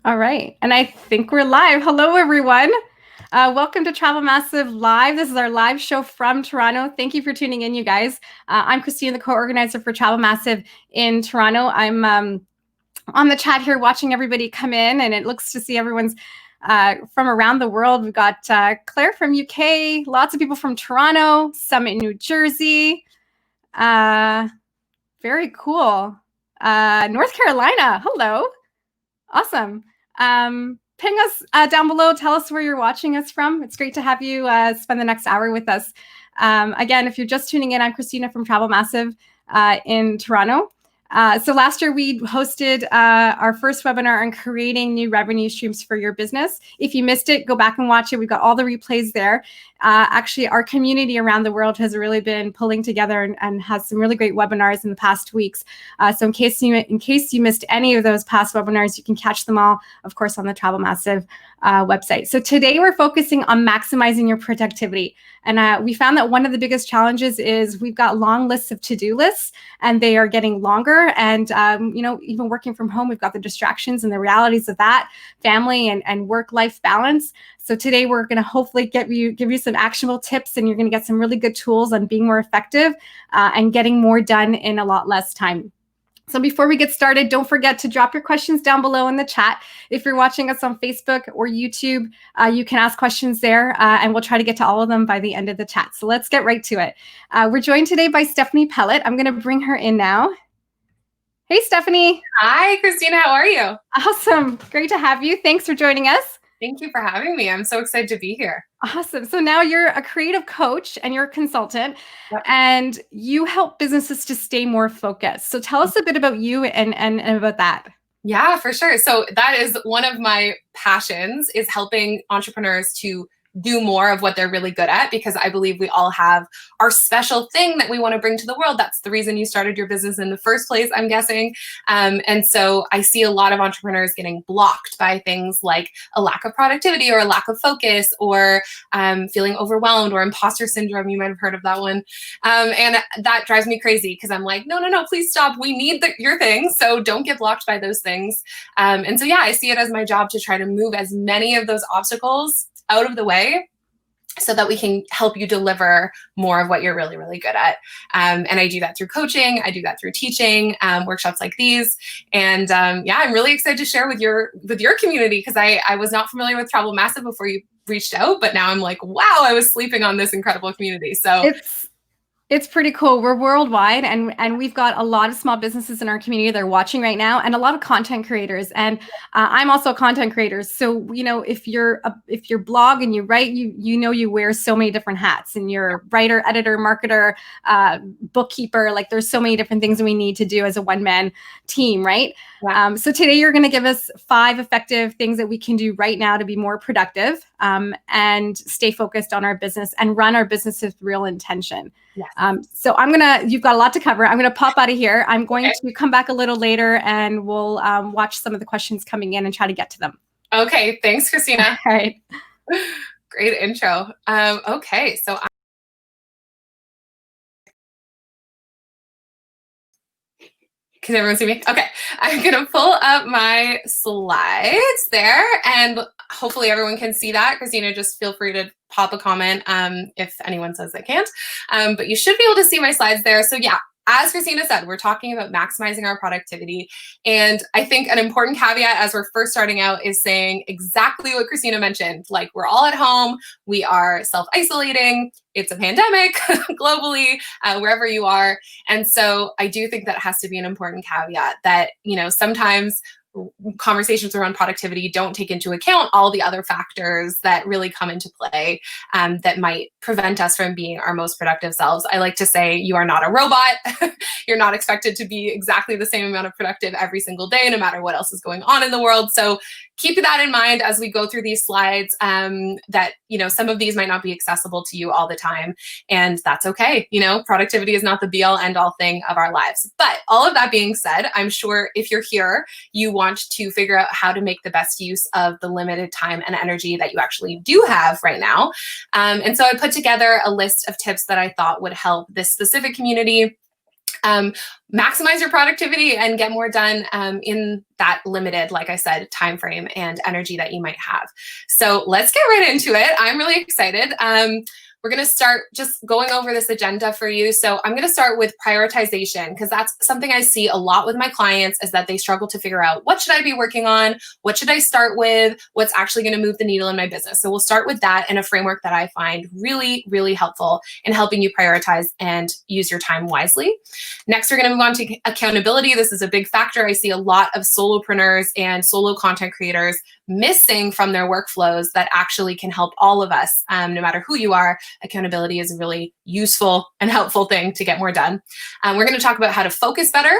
All right. And I think we're live. Hello, everyone. Welcome to Travel Massive Live. This is our live show from Toronto. Thank you for tuning in, you guys. I'm Christina, the co-organizer for Travel Massive in Toronto. I'm on the chat here watching everybody come in, and it looks to see everyone's from around the world. We've got Claire from UK, lots of people from Toronto, some in New Jersey. Very cool. North Carolina. Hello. Awesome. Ping us down below. Tell us where you're watching us from. It's great to have you spend the next hour with us. Again, if you're just tuning in, I'm Christina from Travel Massive in Toronto. So last year we hosted our first webinar on creating new revenue streams for your business. If you missed it, go back and watch it. We've got all the replays there. Actually, our community around the world has really been pulling together and has some really great webinars in the past weeks. So in case you missed any of those past webinars, you can catch them all, of course, on the Travel Massive website. So today we're focusing on maximizing your productivity. And we found that one of the biggest challenges is we've got long lists of to-do lists, and they are getting longer. And even working from home, we've got the distractions and the realities of that, family and work-life balance. So today we're going to hopefully give you some actionable tips, and you're going to get some really good tools on being more effective and getting more done in a lot less time. So before we get started, don't forget to drop your questions down below in the chat. If you're watching us on Facebook or YouTube, you can ask questions there, and we'll try to get to all of them by the end of the chat. So let's get right to it. We're joined today by Stephanie Pellet. I'm going to bring her in now. Hey, Stephanie. Hi, Christina. How are you? Awesome. Great to have you. Thanks for joining us. Thank you for having me. I'm so excited to be here. Awesome. So now you're a creative coach and you're a consultant, and you help businesses to stay more focused. So tell us a bit about you and about that. Yeah, for sure. So that is one of my passions, is helping entrepreneurs to do more of what they're really good at, because I believe we all have our special thing that we want to bring to the world. That's the reason you started your business in the first place, I'm guessing. And so I see a lot of entrepreneurs getting blocked by things like a lack of productivity or a lack of focus, or feeling overwhelmed, or imposter syndrome. You might have heard of that one. And that drives me crazy, because I'm like, no, please stop. We need your thing. So don't get blocked by those things. And so, yeah, I see it as my job to try to move as many of those obstacles out of the way, so that we can help you deliver more of what you're really, really good at. And I do that through coaching. I do that through teaching, workshops like these. And yeah, I'm really excited to share with your community, because I was not familiar with Travel Massive before you reached out, but now I'm like, wow, I was sleeping on this incredible community. So it's pretty cool. We're worldwide, and we've got a lot of small businesses in our community that are watching right now, and a lot of content creators. And I'm also a content creator. So if you're blog and you write, you wear so many different hats, and you're writer, editor, marketer, bookkeeper. Like, there's so many different things that we need to do as a one-man team, right? Yeah. So today you're going to give us 5 effective things that we can do right now to be more productive, and stay focused on our business and run our business with real intention. Yes. So you've got a lot to cover. I'm going to pop out of here. I'm going to come back a little later, and we'll watch some of the questions coming in and try to get to them. Okay. Thanks, Christina. All right. Great intro. Okay. So can everyone see me? Okay, I'm gonna pull up my slides there, and hopefully everyone can see that. Christina, just feel free to pop a comment if anyone says they can't, but you should be able to see my slides there. So yeah, as Christina said, we're talking about maximizing our productivity. And I think an important caveat as we're first starting out is saying exactly what Christina mentioned. Like, we're all at home, we are self-isolating, it's a pandemic globally, wherever you are. And so I do think that has to be an important caveat, that, sometimes conversations around productivity don't take into account all the other factors that really come into play, that might prevent us from being our most productive selves. I like to say, you are not a robot. You're not expected to be exactly the same amount of productive every single day, no matter what else is going on in the world. So keep that in mind as we go through these slides, that, some of these might not be accessible to you all the time, and that's okay. Productivity is not the be all end all thing of our lives. But all of that being said, I'm sure if you're here, you want to figure out how to make the best use of the limited time and energy that you actually do have right now. And so I put together a list of tips that I thought would help this specific community. Maximize your productivity and get more done in that limited, like I said, time frame and energy that you might have. So let's get right into it. I'm really excited. We're going to start just going over this agenda for you. So I'm going to start with prioritization, because that's something I see a lot with my clients, is that they struggle to figure out, what should I be working on? What should I start with? What's actually going to move the needle in my business? So we'll start with that and a framework that I find really, really helpful in helping you prioritize and use your time wisely. Next, we're going to move on to accountability. This is a big factor. I see a lot of solopreneurs and solo content creators missing from their workflows that actually can help all of us, no matter who you are. Accountability is a really useful and helpful thing to get more done. We're going to talk about how to focus better.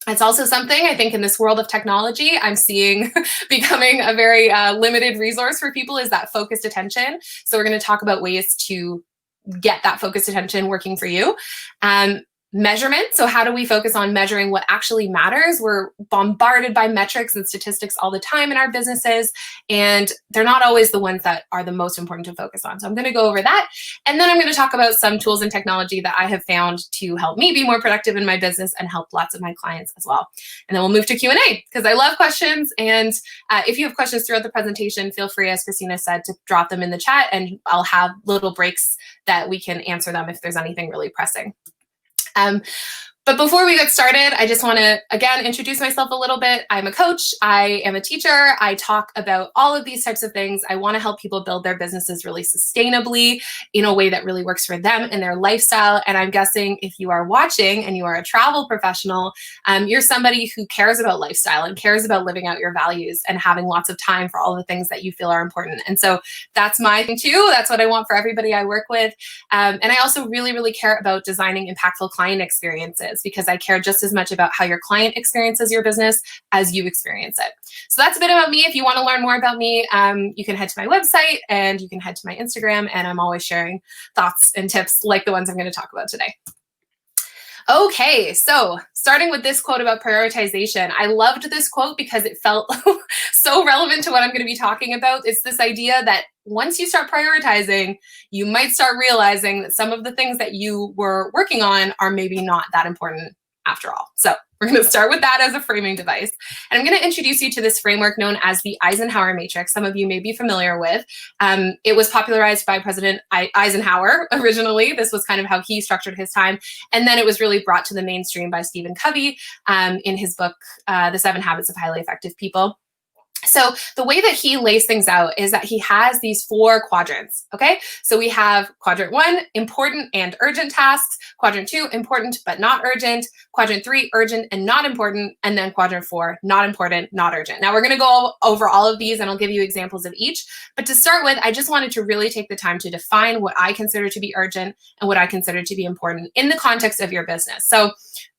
It's also something I think in this world of technology, I'm seeing becoming a very limited resource for people, is that focused attention. So we're going to talk about ways to get that focused attention working for you. Measurement. So how do we focus on measuring what actually matters? We're bombarded by metrics and statistics all the time in our businesses, and they're not always the ones that are the most important to focus on. So I'm going to go over that. And then I'm going to talk about some tools and technology that I have found to help me be more productive in my business and help lots of my clients as well. And then we'll move to Q&A, because I love questions. And if you have questions throughout the presentation, feel free, as Christina said, to drop them in the chat, and I'll have little breaks that we can answer them if there's anything really pressing. But before we get started, I just want to, again, introduce myself a little bit. I'm a coach. I am a teacher. I talk about all of these types of things. I want to help people build their businesses really sustainably in a way that really works for them and their lifestyle. And I'm guessing if you are watching and you are a travel professional, you're somebody who cares about lifestyle and cares about living out your values and having lots of time for all the things that you feel are important. And so that's my thing too. That's what I want for everybody I work with. And I also really, really care about designing impactful client experiences, because I care just as much about how your client experiences your business as you experience it. So that's a bit about me. If you want to learn more about me, you can head to my website and you can head to my Instagram, and I'm always sharing thoughts and tips like the ones I'm going to talk about today. Okay, so starting with this quote about prioritization. I loved this quote because it felt so relevant to what I'm going to be talking about. It's this idea that once you start prioritizing, you might start realizing that some of the things that you were working on are maybe not that important after all. So we're going to start with that as a framing device. And I'm going to introduce you to this framework known as the Eisenhower Matrix. Some of you may be familiar with. It was popularized by President Eisenhower originally. This was kind of how he structured his time. And then it was really brought to the mainstream by Stephen Covey in his book, The 7 Habits of Highly Effective People. So the way that he lays things out is that he has these 4 quadrants, okay? So we have quadrant 1, important and urgent tasks, quadrant 2, important but not urgent, quadrant 3, urgent and not important, and then quadrant 4, not important, not urgent. Now we're gonna go over all of these and I'll give you examples of each, but to start with, I just wanted to really take the time to define what I consider to be urgent and what I consider to be important in the context of your business. So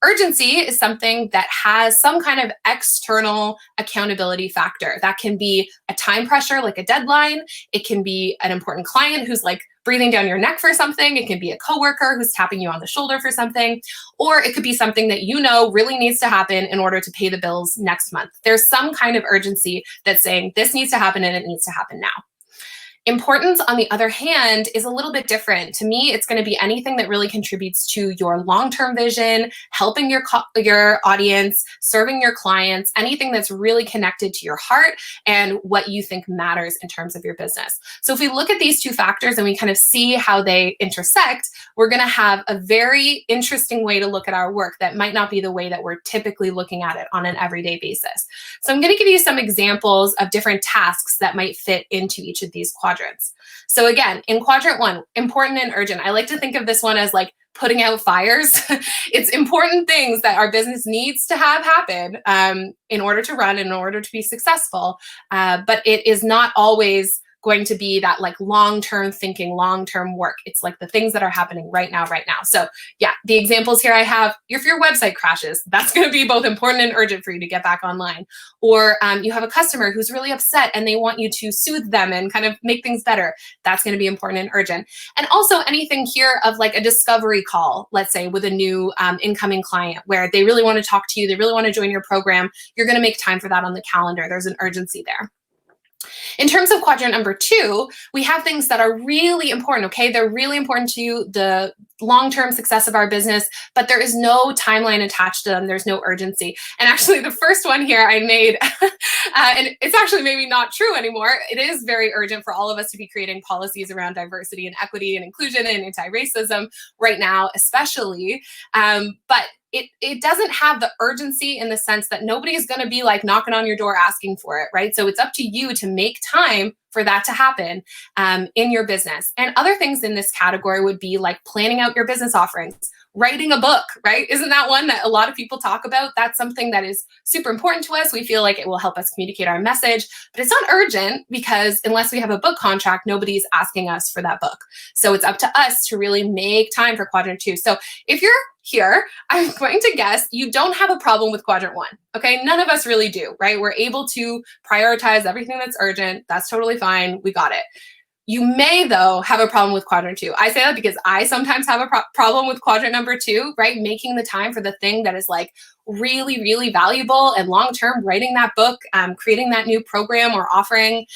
urgency is something that has some kind of external accountability factor. That can be a time pressure, like a deadline. It can be an important client who's like breathing down your neck for something. It can be a coworker who's tapping you on the shoulder for something, or it could be something that you know really needs to happen in order to pay the bills next month. There's some kind of urgency that's saying this needs to happen and it needs to happen now. Importance, on the other hand, is a little bit different. To me, it's going to be anything that really contributes to your long-term vision, helping your audience, serving your clients, anything that's really connected to your heart and what you think matters in terms of your business. So if we look at these 2 factors and we kind of see how they intersect, we're going to have a very interesting way to look at our work that might not be the way that we're typically looking at it on an everyday basis. So I'm going to give you some examples of different tasks that might fit into each of these quadrants. So again, in quadrant 1, important and urgent, I like to think of this one as like putting out fires. It's important things that our business needs to have happen in order to run, in order to be successful. But it is not always going to be that like long-term thinking, long-term work. It's like the things that are happening right now. So yeah, the examples here I have, if your website crashes, that's going to be both important and urgent for you to get back online. Or you have a customer who's really upset and they want you to soothe them and kind of make things better. That's going to be important and urgent. And also anything here of like a discovery call, let's say with a new incoming client where they really want to talk to you, they really want to join your program. You're going to make time for that on the calendar. There's an urgency there. In terms of quadrant number 2, we have things that are really important, okay? They're really important to the long-term success of our business, but there is no timeline attached to them. There's no urgency. And actually the first one here I made, and it's actually maybe not true anymore. It is very urgent for all of us to be creating policies around diversity and equity and inclusion and anti-racism right now, especially. But it doesn't have the urgency in the sense that nobody is going to be like knocking on your door asking for it, right? So it's up to you to make time for that to happen in your business. And other things in this category would be like planning out your business offerings, writing a book, right? Isn't that one that a lot of people talk about? That's something that is super important to us. We feel like it will help us communicate our message, but it's not urgent because unless we have a book contract, nobody's asking us for that book. So it's up to us to really make time for quadrant 2. So if you're here, I'm going to guess you don't have a problem with quadrant 1. Okay, none of us really do, right? We're able to prioritize everything that's urgent. That's totally fine. We got it. You may, though, have a problem with quadrant 2. I say that because I sometimes have a problem with quadrant number 2, right? Making the time for the thing that is like really, really valuable and long-term, writing that book, creating that new program or offering,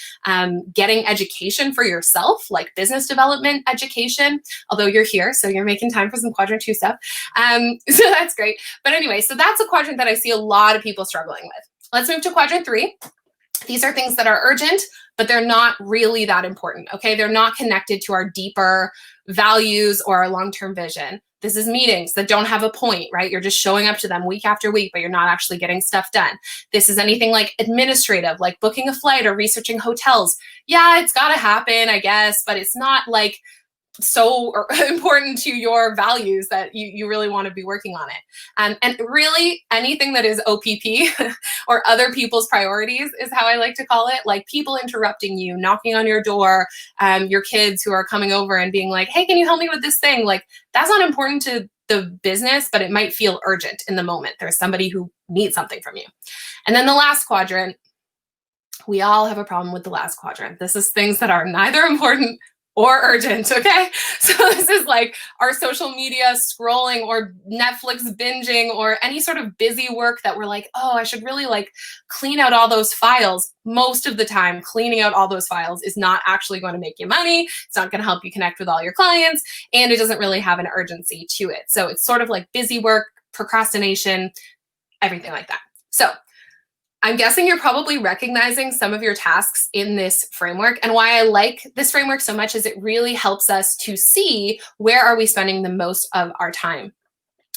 getting education for yourself, like business development education, although you're here, so you're making time for some quadrant 2 stuff. So that's great. But anyway, so that's a quadrant that I see a lot of people struggling with. Let's move to quadrant 3. These are things that are urgent, but they're not really that important, okay? They're not connected to our deeper values or our long-term vision. This is meetings that don't have a point, right? You're just showing up to them week after week, but you're not actually getting stuff done. This is anything like administrative, like booking a flight or researching hotels. Yeah, it's got to happen, I guess, but it's not like so important to your values that you really want to be working on it. And really anything that is OPP or other people's priorities is how I like to call it, like people interrupting you, knocking on your door, your kids who are coming over and being like, hey, can you help me with this thing? Like that's not important to the business, but it might feel urgent in the moment. There's somebody who needs something from you. And then the last quadrant, we all have a problem with the last quadrant. This is things that are neither important or urgent, okay? So this is like our social media scrolling or Netflix binging or any sort of busy work that we're like, oh, I should really like clean out all those files. Most of the time, cleaning out all those files is not actually going to make you money. It's not going to help you connect with all your clients, and it doesn't really have an urgency to it. So it's sort of like busy work, procrastination, everything like that. So I'm guessing you're probably recognizing some of your tasks in this framework. And why I like this framework so much is it really helps us to see where are we spending the most of our time.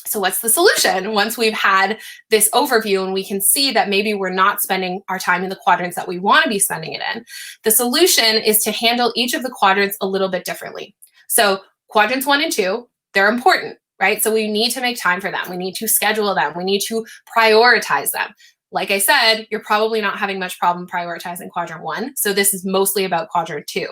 So what's the solution? Once we've had this overview and we can see that maybe we're not spending our time in the quadrants that we want to be spending it in, the solution is to handle each of the quadrants a little bit differently. So quadrants 1 and 2, they're important, right? So we need to make time for them. We need to schedule them. We need to prioritize them. Like I said, you're probably not having much problem prioritizing quadrant 1. So this is mostly about quadrant 2.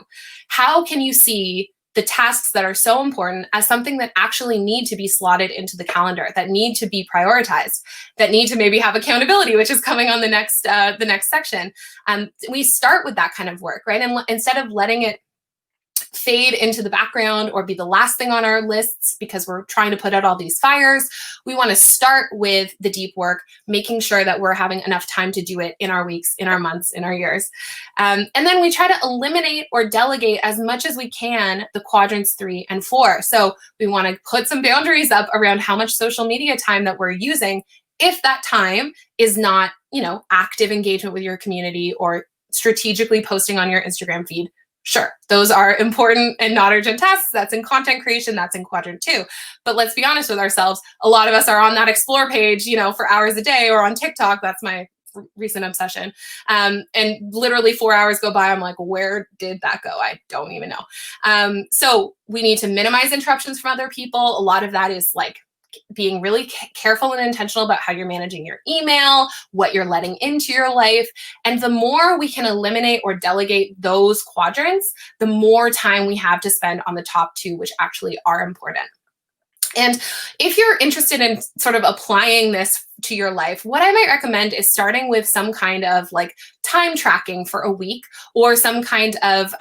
How can you see the tasks that are so important as something that actually need to be slotted into the calendar, that need to be prioritized, that need to maybe have accountability, which is coming on the next section. We start with that kind of work, right? And instead of letting it fade into the background or be the last thing on our lists because we're trying to put out all these fires, we want to start with the deep work, making sure that we're having enough time to do it in our weeks, in our months, in our years. And then we try to eliminate or delegate as much as we can the quadrants 3 and 4. So we want to put some boundaries up around how much social media time that we're using if that time is not, active engagement with your community or strategically posting on your Instagram feed. Sure, those are important and not urgent tasks. That's in content creation, that's in quadrant 2. But let's be honest with ourselves. A lot of us are on that explore page, for hours a day, or on TikTok. That's my recent obsession. And literally 4 hours go by. I'm like, where did that go? I don't even know. So we need to minimize interruptions from other people. A lot of that is like being really careful and intentional about how you're managing your email, what you're letting into your life. And the more we can eliminate or delegate those quadrants, the more time we have to spend on the top 2, which actually are important. And if you're interested in sort of applying this to your life, what I might recommend is starting with some kind of like time tracking for a week, or some kind of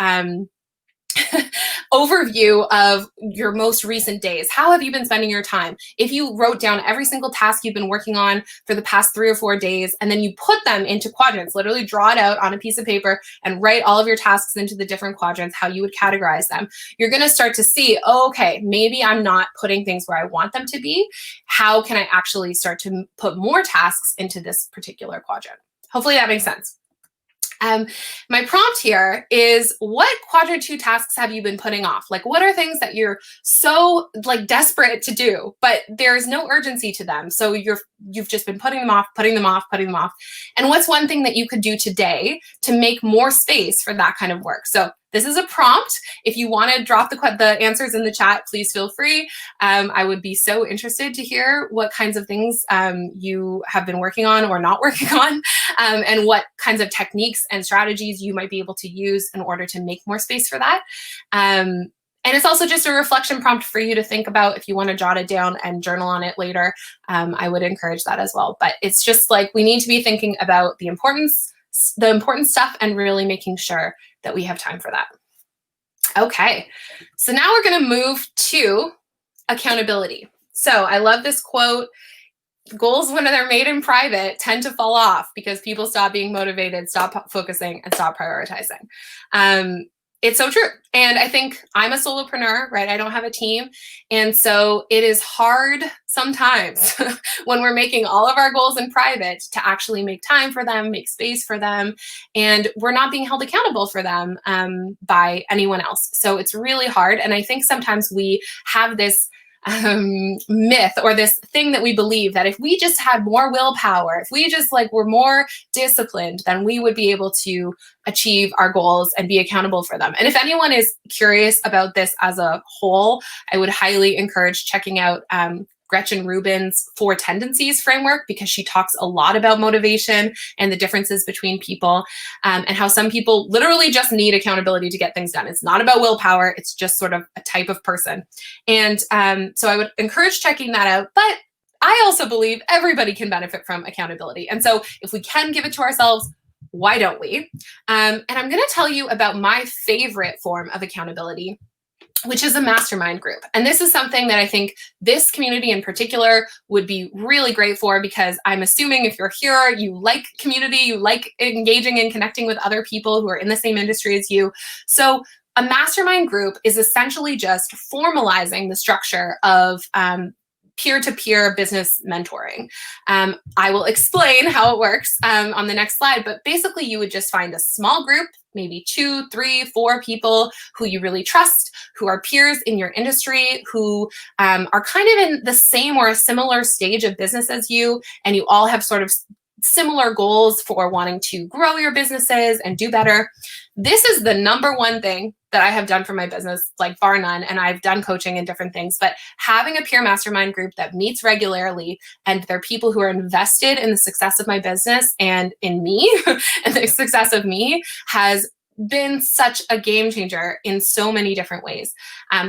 overview of your most recent days. How have you been spending your time? If you wrote down every single task you've been working on for the past 3 or 4 days, and then you put them into quadrants, literally draw it out on a piece of paper and write all of your tasks into the different quadrants, how you would categorize them, you're going to start to see, oh, okay, maybe I'm not putting things where I want them to be. How can I actually start to put more tasks into this particular quadrant? Hopefully that makes sense. My prompt here is, what quadrant 2 tasks have you been putting off? Like, what are things that you're so like desperate to do, but there's no urgency to them? So you've just been putting them off, putting them off, putting them off. And what's one thing that you could do today to make more space for that kind of work? So this is a prompt. If you want to drop the answers in the chat, please feel free. I would be so interested to hear what kinds of things you have been working on or not working on, and what kinds of techniques and strategies you might be able to use in order to make more space for that. And it's also just a reflection prompt for you to think about. If you want to jot it down and journal on it later, I would encourage that as well. But it's just like, we need to be thinking about the important stuff and really making sure that we have time for that. Okay, so now we're going to move to accountability. So I love this quote: goals, when they're made in private, tend to fall off because people stop being motivated, stop focusing, and stop prioritizing. It's so true. And I think I'm a solopreneur, right? I don't have a team. And so it is hard sometimes when we're making all of our goals in private to actually make time for them, make space for them, and we're not being held accountable for them by anyone else. So it's really hard. And I think sometimes we have this myth, or this thing that we believe, that if we just had more willpower, if we just were more disciplined, then we would be able to achieve our goals and be accountable for them. And if anyone is curious about this as a whole, I would highly encourage checking out Gretchen Rubin's 4 Tendencies framework, because she talks a lot about motivation and the differences between people, and how some people literally just need accountability to get things done. It's not about willpower. It's just sort of a type of person. And so I would encourage checking that out. But I also believe everybody can benefit from accountability. And so if we can give it to ourselves, why don't we? And I'm going to tell you about my favorite form of accountability, which is a mastermind group. And this is something that I think this community in particular would be really great for, because I'm assuming if you're here, you like community, you like engaging and connecting with other people who are in the same industry as you. So a mastermind group is essentially just formalizing the structure of peer-to-peer business mentoring. I will explain how it works on the next slide, but basically you would just find a small group, maybe 2, 3, 4 people who you really trust, who are peers in your industry, who are kind of in the same or a similar stage of business as you, and you all have sort of similar goals for wanting to grow your businesses and do better. This is the number one thing that I have done for my business, like bar none, and I've done coaching and different things, but having a peer mastermind group that meets regularly, and they're people who are invested in the success of my business and in me and the success of me, has been such a game changer in so many different ways.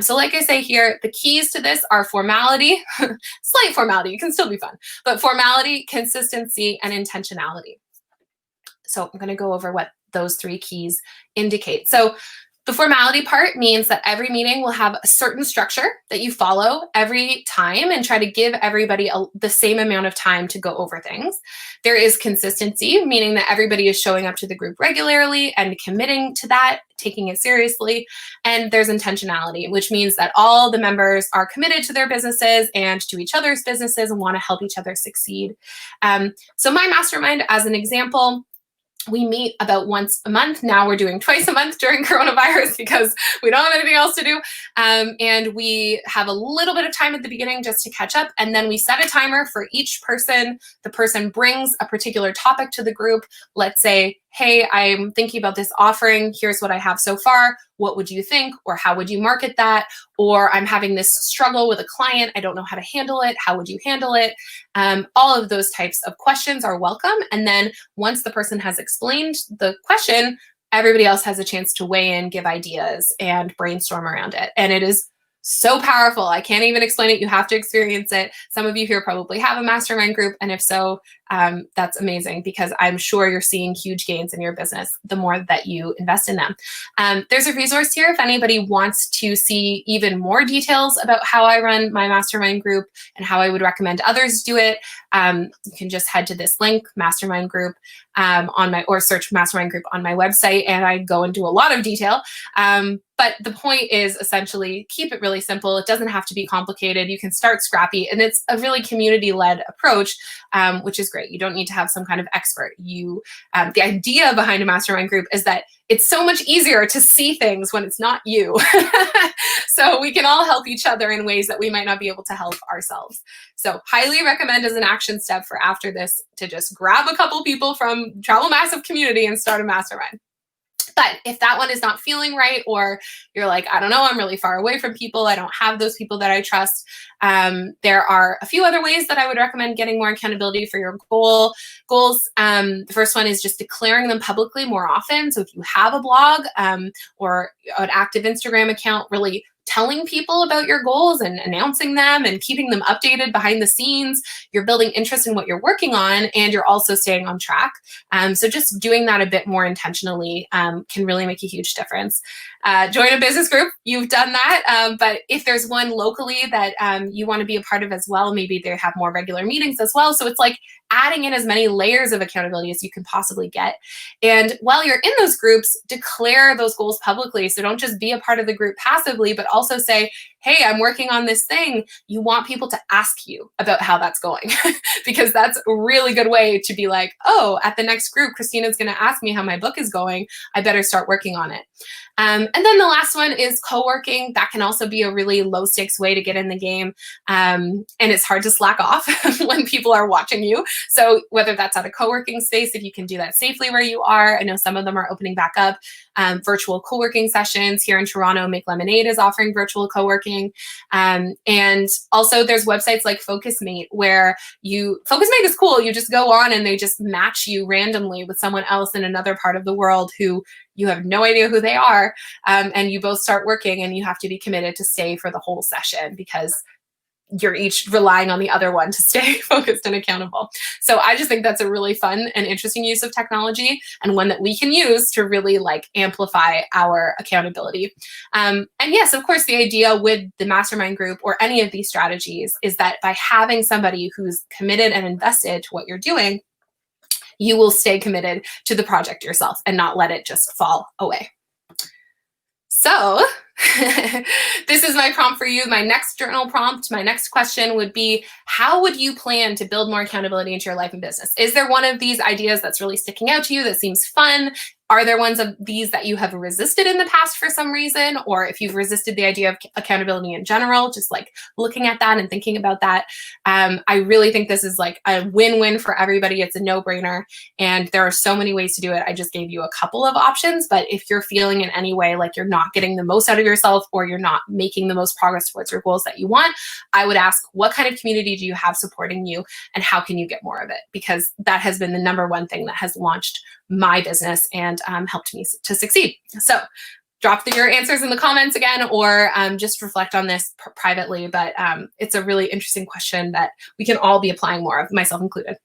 So like I say here, the keys to this are formality, slight formality, it can still be fun, but formality, consistency, and intentionality. So I'm going to go over what those 3 keys indicate. So the formality part means that every meeting will have a certain structure that you follow every time, and try to give everybody the same amount of time to go over things. There is consistency, meaning that everybody is showing up to the group regularly and committing to that, taking it seriously. And there's intentionality, which means that all the members are committed to their businesses and to each other's businesses and want to help each other succeed. So my mastermind, as an example, we meet about once a month. Now we're doing twice a month during coronavirus because we don't have anything else to do. And we have a little bit of time at the beginning just to catch up. And then we set a timer for each person. The person brings a particular topic to the group. Let's say, hey, I'm thinking about this offering. Here's what I have so far. What would you think? Or how would you market that? Or I'm having this struggle with a client. I don't know how to handle it. How would you handle it? All of those types of questions are welcome. And then once the person has explained the question, everybody else has a chance to weigh in, give ideas, and brainstorm around it. And it is so powerful. I can't even explain it. You have to experience it. Some of you here probably have a mastermind group. And if so, that's amazing, because I'm sure you're seeing huge gains in your business the more that you invest in them. There's a resource here if anybody wants to see even more details about how I run my mastermind group and how I would recommend others do it. You can just head to this link, mastermind group, or search mastermind group on my website, and I go into a lot of detail. But the point is essentially keep it really simple. It doesn't have to be complicated. You can start scrappy, and it's a really community-led approach, which is great. You don't need to have some kind of expert. The idea behind a mastermind group is that it's so much easier to see things when it's not you. So we can all help each other in ways that we might not be able to help ourselves. So highly recommend as an action step for after this to just grab a couple people from Travel Massive community and start a mastermind. But if that one is not feeling right, or you're like, I don't know, I'm really far away from people, I don't have those people that I trust, there are a few other ways that I would recommend getting more accountability for your goals. The first one is just declaring them publicly more often. So if you have a blog or an active Instagram account, really telling people about your goals and announcing them and keeping them updated behind the scenes, you're building interest in what you're working on, and you're also staying on track. So just doing that a bit more intentionally can really make a huge difference. Join a business group. You've done that. But if there's one locally that you want to be a part of as well, maybe they have more regular meetings as well. So it's like adding in as many layers of accountability as you can possibly get. And while you're in those groups, declare those goals publicly. So don't just be a part of the group passively, but also say, hey, I'm working on this thing. You want people to ask you about how that's going, because that's a really good way to be like, oh, at the next group, Christina's going to ask me how my book is going. I better start working on it. And then the last one is co-working. That can also be a really low stakes way to get in the game. And it's hard to slack off when people are watching you. So whether that's at a co-working space, if you can do that safely where you are, I know some of them are opening back up. Virtual co-working sessions here in Toronto, Make Lemonade is offering virtual co-working. And also there's websites like FocusMate where FocusMate is cool. You just go on and they just match you randomly with someone else in another part of the world who you have no idea who they are. And you both start working, and you have to be committed to stay for the whole session because you're each relying on the other one to stay focused and accountable. So I just think that's a really fun and interesting use of technology, and one that we can use to really like amplify our accountability. And yes, of course, the idea with the mastermind group or any of these strategies is that by having somebody who's committed and invested to what you're doing, you will stay committed to the project yourself and not let it just fall away. So this is my prompt for you. My next journal prompt, my next question would be, how would you plan to build more accountability into your life and business? Is there one of these ideas that's really sticking out to you that seems fun? Are there ones of these that you have resisted in the past for some reason? Or if you've resisted the idea of accountability in general, just like looking at that and thinking about that. I really think this is like a win-win for everybody. It's a no-brainer. And there are so many ways to do it. I just gave you a couple of options, but if you're feeling in any way like you're not getting the most out of yourself, or you're not making the most progress towards your goals that you want, I would ask, what kind of community do you have supporting you, and how can you get more of it? Because that has been the number one thing that has launched my business and helped me to succeed. So drop your answers in the comments again, or just reflect on this privately. But it's a really interesting question that we can all be applying more of, myself included.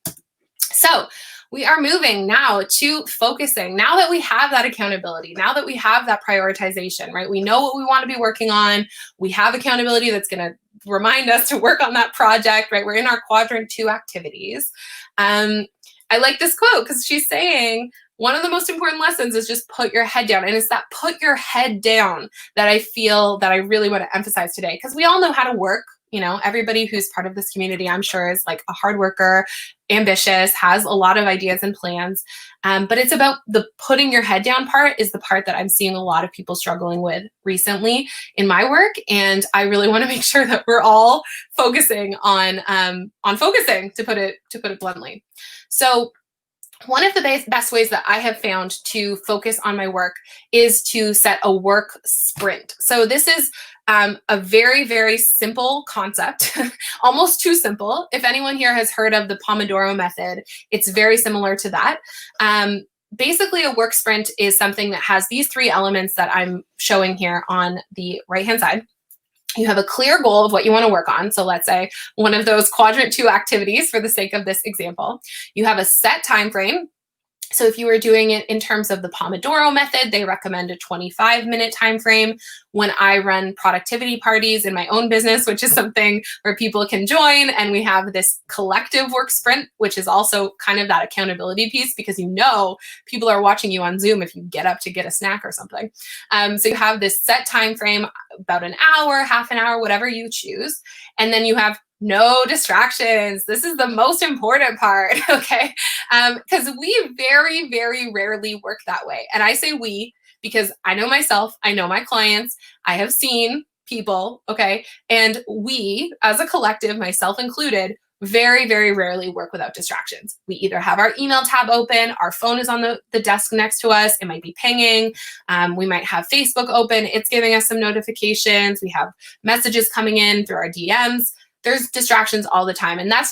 So we are moving now to focusing. Now that we have that accountability, now that we have that prioritization, right? We know what we want to be working on. We have accountability that's going to remind us to work on that project, right? We're in our quadrant 2 activities. I like this quote because she's saying one of the most important lessons is just put your head down. And it's that put your head down that I feel that I really want to emphasize today, because we all know how to work. You know, everybody who's part of this community, I'm sure, is like a hard worker, ambitious, has a lot of ideas and plans. But it's about the putting your head down part is the part that I'm seeing a lot of people struggling with recently in my work. And I really want to make sure that we're all focusing on focusing, to put it bluntly. So one of the best ways that I have found to focus on my work is to set a work sprint. So this is a very, very simple concept, almost too simple. If anyone here has heard of the Pomodoro method, it's very similar to that. Basically, a work sprint is something that has these 3 elements that I'm showing here on the right-hand side. You have a clear goal of what you want to work on. So let's say one of those quadrant 2 activities for the sake of this example. You have a set time frame. So if you were doing it in terms of the Pomodoro method, they recommend a 25-minute time frame. When I run productivity parties in my own business, which is something where people can join, and we have this collective work sprint, which is also kind of that accountability piece, because people are watching you on Zoom if you get up to get a snack or something. So you have this set time frame, about an hour, half an hour, whatever you choose. And then you have no distractions. This is the most important part, okay? Because we very, very rarely work that way. And I say we because I know myself, I know my clients, I have seen people, okay? And we, as a collective, myself included, very, very rarely work without distractions. We either have our email tab open, our phone is on the desk next to us, it might be pinging, we might have Facebook open, it's giving us some notifications, we have messages coming in through our DMs. There's distractions all the time. And that's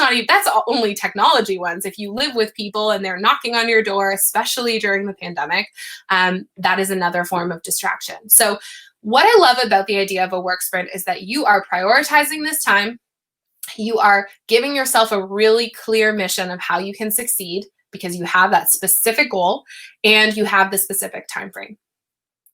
only technology ones. If you live with people and they're knocking on your door, especially during the pandemic, that is another form of distraction. So what I love about the idea of a work sprint is that you are prioritizing this time. You are giving yourself a really clear mission of how you can succeed because you have that specific goal and you have the specific time frame.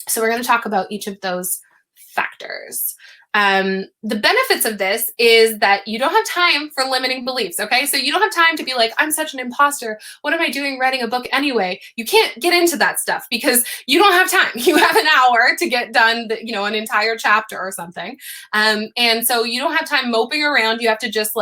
So we're going to talk about each of those factors. The benefits of this is that you don't have time for limiting beliefs, okay? So you don't have time to be like, I'm such an imposter. What am I doing writing a book anyway? You can't get into that stuff because you don't have time. You have an hour to get done, an entire chapter or something. And so you don't have time moping around. You have to just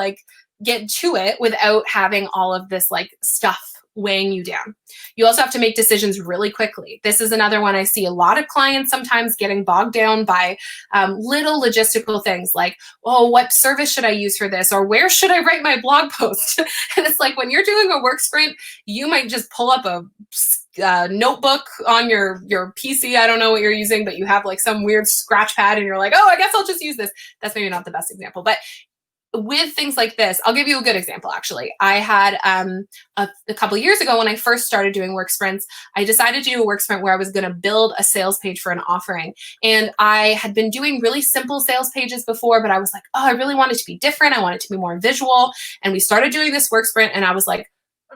get to it without having all of this stuff weighing you down. You also have to make decisions really quickly. This is another one I see a lot of clients sometimes getting bogged down by little logistical things like, oh, what service should I use for this? Or where should I write my blog post? And it's like when you're doing a work sprint, you might just pull up a notebook on your PC. I don't know what you're using, but you have some weird scratch pad and you're like, oh, I guess I'll just use this. That's maybe not the best example, but with things like this, I'll give you a good example, actually. I had a couple of years ago when I first started doing work sprints, I decided to do a work sprint where I was going to build a sales page for an offering. And I had been doing really simple sales pages before, but I was like, oh, I really want it to be different. I want it to be more visual. And we started doing this work sprint and I was like,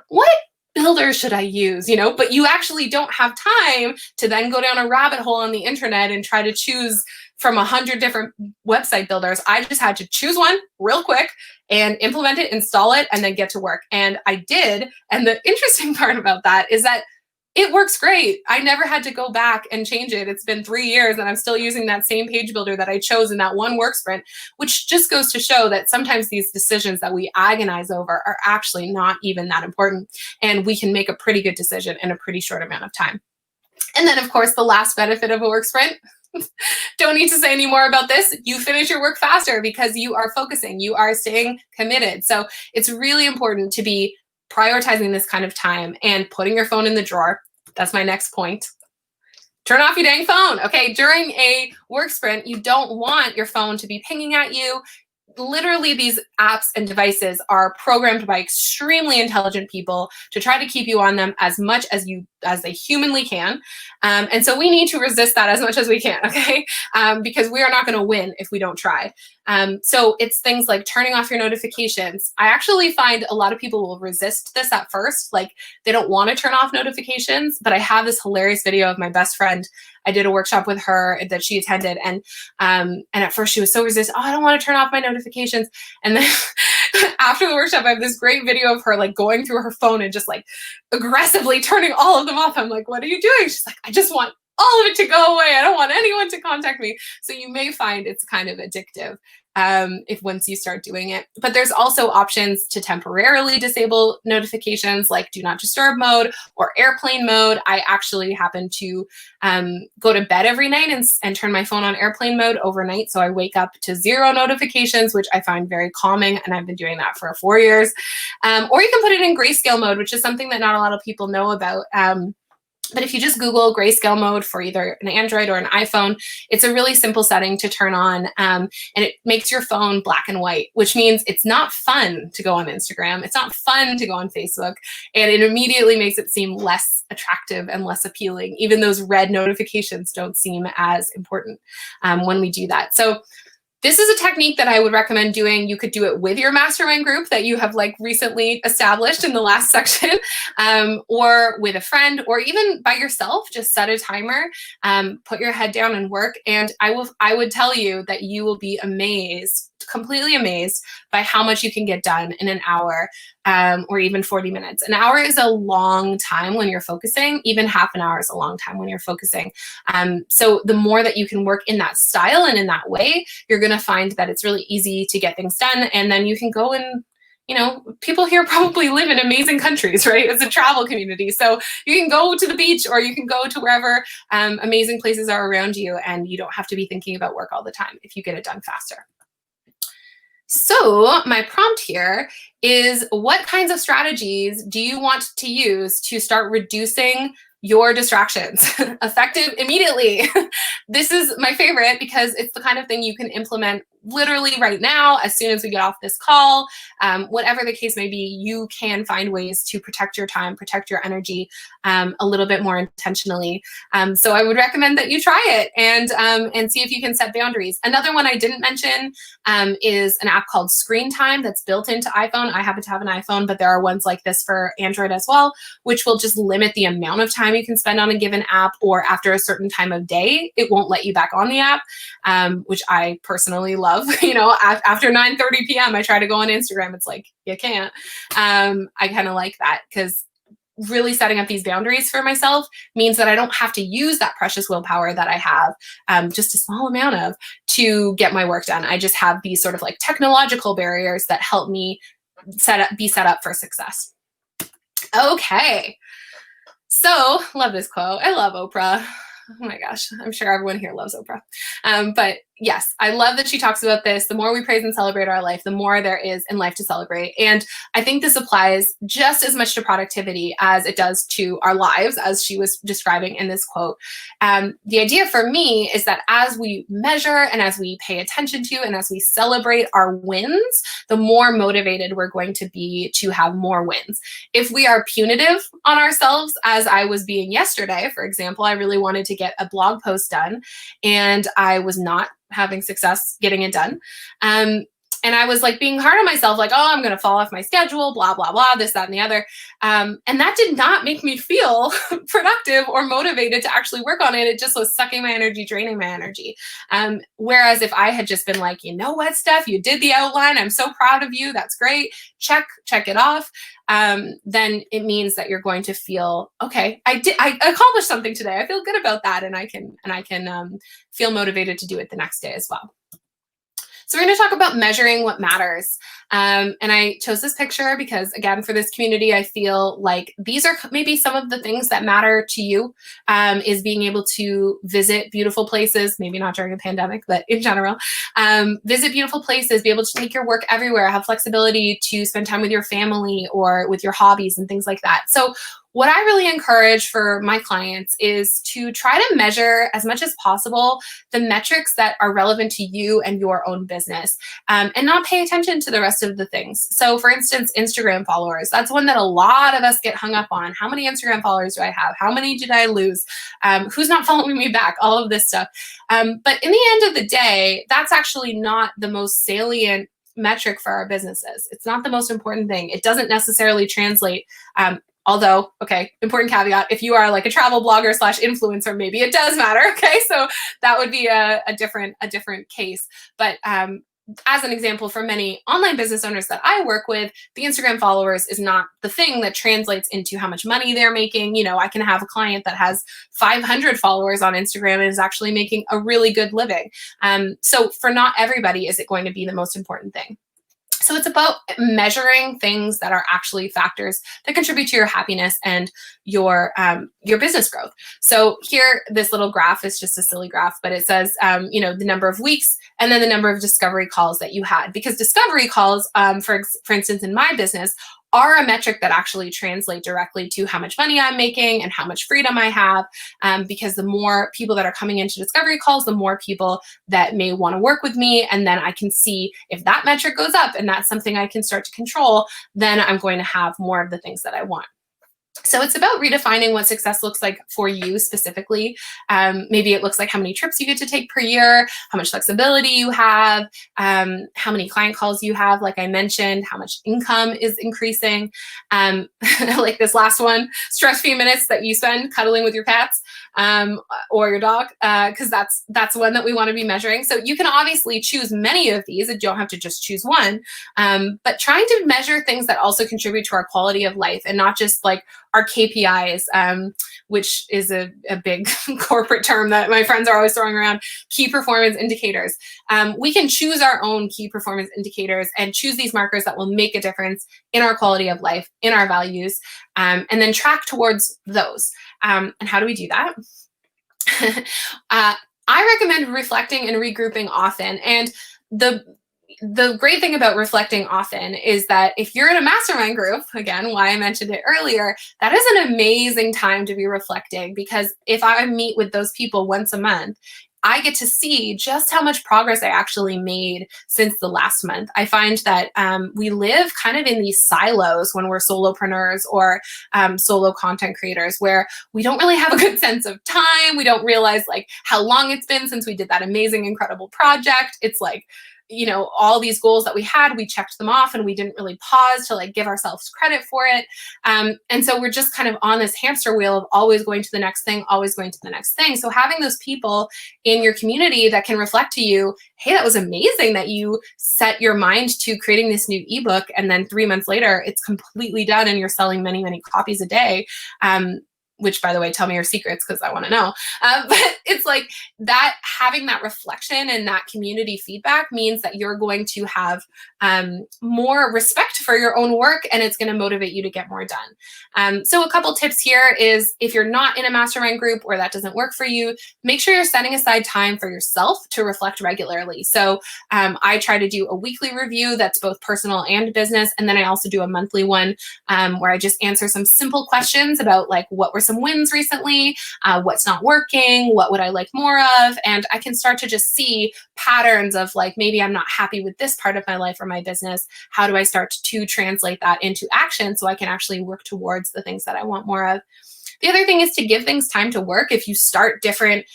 what builder should I use? But you actually don't have time to then go down a rabbit hole on the internet and try to choose from 100 different website builders. I just had to choose one real quick and implement it, install it, and then get to work. And I did. And the interesting part about that is that it works great. I never had to go back and change it. It's been 3 years and I'm still using that same page builder that I chose in that one work sprint, which just goes to show that sometimes these decisions that we agonize over are actually not even that important. And we can make a pretty good decision in a pretty short amount of time. And then, of course, the last benefit of a work sprint, don't need to say any more about this. You finish your work faster because you are focusing, you are staying committed. So it's really important to be prioritizing this kind of time and putting your phone in the drawer. That's my next point. Turn off your dang phone. Okay, during a work sprint, you don't want your phone to be pinging at you. Literally, these apps and devices are programmed by extremely intelligent people to try to keep you on them as much as they humanly can. And so we need to resist that as much as we can, okay? Because we are not going to win if we don't try. So it's things like turning off your notifications. I actually find a lot of people will resist this at first. They don't want to turn off notifications, but I have this hilarious video of my best friend. I did a workshop with her that she attended. And at first she was so resistant. Oh, I don't want to turn off my notifications. And then after the workshop, I have this great video of her going through her phone and just aggressively turning all of them off. I'm like, what are you doing? She's like, I just want all of it to go away. I don't want anyone to contact me. So you may find it's kind of addictive if once you start doing it. But there's also options to temporarily disable notifications like do not disturb mode or airplane mode. I actually happen to go to bed every night and turn my phone on airplane mode overnight. So I wake up to 0 notifications, which I find very calming. And I've been doing that for 4 years. Or you can put it in grayscale mode, which is something that not a lot of people know about. But if you just Google grayscale mode for either an Android or an iPhone, it's a really simple setting to turn on, and it makes your phone black and white, which means it's not fun to go on Instagram. It's not fun to go on Facebook, and it immediately makes it seem less attractive and less appealing. Even those red notifications don't seem as important when we do that. So This is a technique that I would recommend doing. You could do it with your mastermind group that you have like recently established in the last section, or with a friend, or even by yourself. Just set a timer, put your head down and work. And I would tell you that you will be amazed, completely amazed by how much you can get done in an hour, or even 40 minutes. An hour is a long time when you're focusing. Even half an hour is a long time when you're focusing. So the more that you can work in that style and in that way, you're going to find that it's really easy to get things done. And then you can go and, people here probably live in amazing countries, right? It's a travel community. So you can go to the beach, or you can go to wherever amazing places are around you, and you don't have to be thinking about work all the time if you get it done faster. So my prompt here is, what kinds of strategies do you want to use to start reducing your distractions effective immediately? This is my favorite because it's the kind of thing you can implement literally right now, as soon as we get off this call. Whatever the case may be, you can find ways to protect your time, protect your energy a little bit more intentionally. So I would recommend that you try it and see if you can set boundaries. Another one I didn't mention is an app called Screen Time that's built into iPhone. I happen to have an iPhone, but there are ones like this for Android as well, which will just limit the amount of time you can spend on a given app, or after a certain time of day, it won't let you back on the app, which I personally love. After 9:30 p.m., I try to go on Instagram. It's like, you can't. I kind of like that, because really setting up these boundaries for myself means that I don't have to use that precious willpower that I have, just a small amount of, to get my work done. I just have these sort of like technological barriers that help me be set up for success. Okay. So, love this quote. I love Oprah. Oh my gosh, I'm sure everyone here loves Oprah. But yes, I love that she talks about this. The more we praise and celebrate our life, the more there is in life to celebrate. And I think this applies just as much to productivity as it does to our lives, as she was describing in this quote. The idea for me is that as we measure and as we pay attention to and as we celebrate our wins, the more motivated we're going to be to have more wins. If we are punitive on ourselves, as I was being yesterday, for example, I really wanted to get a blog post done, and I was not having success getting it done. And I was like being hard on myself, like, oh, I'm going to fall off my schedule, blah, blah, blah, this, that, and the other. And that did not make me feel productive or motivated to actually work on it. It just was sucking my energy, draining my energy. Whereas if I had just been like, you know what, Steph, you did the outline. I'm so proud of you. That's great. Check it off. Then it means that you're going to feel, okay, I accomplished something today. I feel good about that. And I can feel motivated to do it the next day as well. So we're going to talk about measuring what matters. And I chose this picture because, again, for this community, I feel like these are maybe some of the things that matter to you, is being able to visit beautiful places, maybe not during a pandemic, but in general, visit beautiful places, be able to take your work everywhere, have flexibility to spend time with your family or with your hobbies and things like that. So what I really encourage for my clients is to try to measure as much as possible the metrics that are relevant to you and your own business, and not pay attention to the rest of the things. So for instance, Instagram followers, that's one that a lot of us get hung up on. How many Instagram followers do I have? How many did I lose? Who's not following me back? All of this stuff. But in the end of the day, that's actually not the most salient metric for our businesses. It's not the most important thing. It doesn't necessarily translate. Although, okay, important caveat, if you are like a travel blogger / influencer, maybe it does matter, okay? So that would be a different case. But as an example, for many online business owners that I work with, the Instagram followers is not the thing that translates into how much money they're making. I can have a client that has 500 followers on Instagram and is actually making a really good living. So for not everybody is it going to be the most important thing. So it's about measuring things that are actually factors that contribute to your happiness and your business growth. So here, this little graph is just a silly graph, but it says, the number of weeks and then the number of discovery calls that you had. Because discovery calls, for instance, in my business, are a metric that actually translate directly to how much money I'm making and how much freedom I have. Because the more people that are coming into discovery calls, the more people that may want to work with me. And then I can see if that metric goes up and that's something I can start to control, then I'm going to have more of the things that I want. So it's about redefining what success looks like for you specifically. Maybe it looks like how many trips you get to take per year, how much flexibility you have, how many client calls you have, like I mentioned, how much income is increasing. Like this last one, stress-free minutes that you spend cuddling with your cats or your dog, because that's one that we want to be measuring. So you can obviously choose many of these. You don't have to just choose one, but trying to measure things that also contribute to our quality of life and not just like our KPIs, which is a big corporate term that my friends are always throwing around, key performance indicators. We can choose our own key performance indicators and choose these markers that will make a difference in our quality of life, in our values, and then track towards those. And how do we do that? I recommend reflecting and regrouping often. And the great thing about reflecting often is that if you're in a mastermind group, again, why I mentioned it earlier, that is an amazing time to be reflecting, because if I meet with those people once a month, I get to see just how much progress I actually made since the last month. I find that we live kind of in these silos when we're solopreneurs or solo content creators, where we don't really have a good sense of time. We don't realize like how long it's been since we did that amazing, incredible project. It's like, you know, all these goals that we had, we checked them off and we didn't really pause to like give ourselves credit for it. And so we're just kind of on this hamster wheel of always going to the next thing, always going to the next thing. So having those people in your community that can reflect to you, hey, that was amazing that you set your mind to creating this new ebook, and then 3 months later, it's completely done and you're selling many, many copies a day. Which, by the way, tell me your secrets because I want to know. But it's like that, having that reflection and that community feedback means that you're going to have more respect for your own work, and it's going to motivate you to get more done. So a couple tips here is, if you're not in a mastermind group or that doesn't work for you, make sure you're setting aside time for yourself to reflect regularly. So I try to do a weekly review that's both personal and business. And then I also do a monthly one where I just answer some simple questions about like, what were some wins recently, what's not working, what would I like more of, and I can start to just see patterns of like, maybe I'm not happy with this part of my life or my business. How do I start to translate that into action so I can actually work towards the things that I want more of? The other thing is to give things time to work. If you start different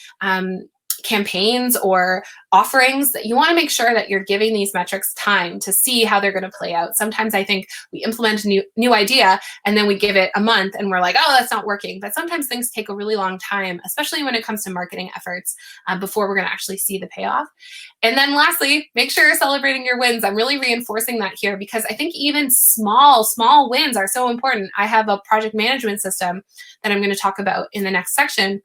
campaigns or offerings, that you want to make sure that you're giving these metrics time to see how they're going to play out. Sometimes I think we implement a new idea and then we give it a month and we're like, oh, that's not working. But sometimes things take a really long time, especially when it comes to marketing efforts, before we're going to actually see the payoff. And then lastly, make sure you're celebrating your wins. I'm really reinforcing that here because I think even small wins are so important. I have a project management system that I'm going to talk about in the next section.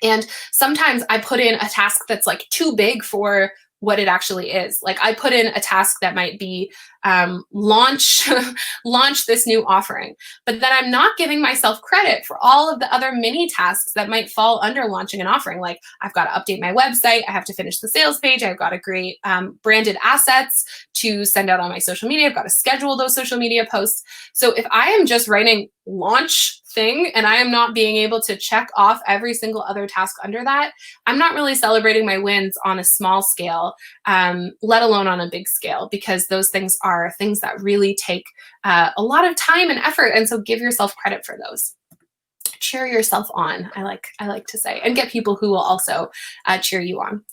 And sometimes I put in a task that's like too big for what it actually is. Like I put in a task that might be launch this new offering, but then I'm not giving myself credit for all of the other mini tasks that might fall under launching an offering. Like I've got to update my website, I have to finish the sales page, I've got to create branded assets to send out on my social media, I've got to schedule those social media posts. So if I am just writing launch thing and I am not being able to check off every single other task under that, I'm not really celebrating my wins on a small scale, let alone on a big scale, because those things are things that really take a lot of time and effort. And so give yourself credit for those. Cheer yourself on, I like to say, and get people who will also cheer you on.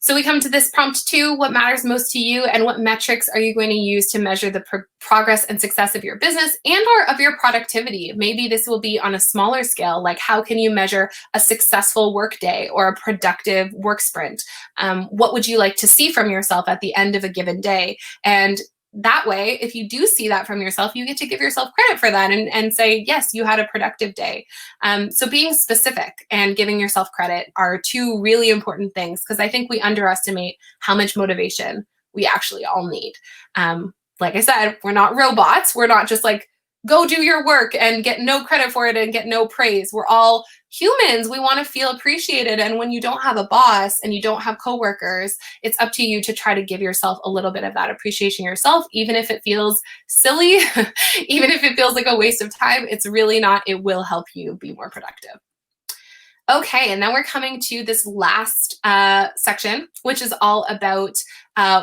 So we come to this prompt 2, what matters most to you and what metrics are you going to use to measure the progress and success of your business and or of your productivity? Maybe this will be on a smaller scale, like how can you measure a successful work day or a productive work sprint? What would you like to see from yourself at the end of a given day? And that way, if you do see that from yourself, you get to give yourself credit for that and say, yes, you had a productive day. So being specific and giving yourself credit are 2 really important things, because I think we underestimate how much motivation we actually all need. Like I said, we're not robots. We're not just like, go do your work and get no credit for it and get no praise. We're all humans. We want to feel appreciated. And when you don't have a boss and you don't have coworkers, it's up to you to try to give yourself a little bit of that appreciation yourself, even if it feels silly, even if it feels like a waste of time. It's really not. It will help you be more productive. Okay, and then we're coming to this last section, which is all about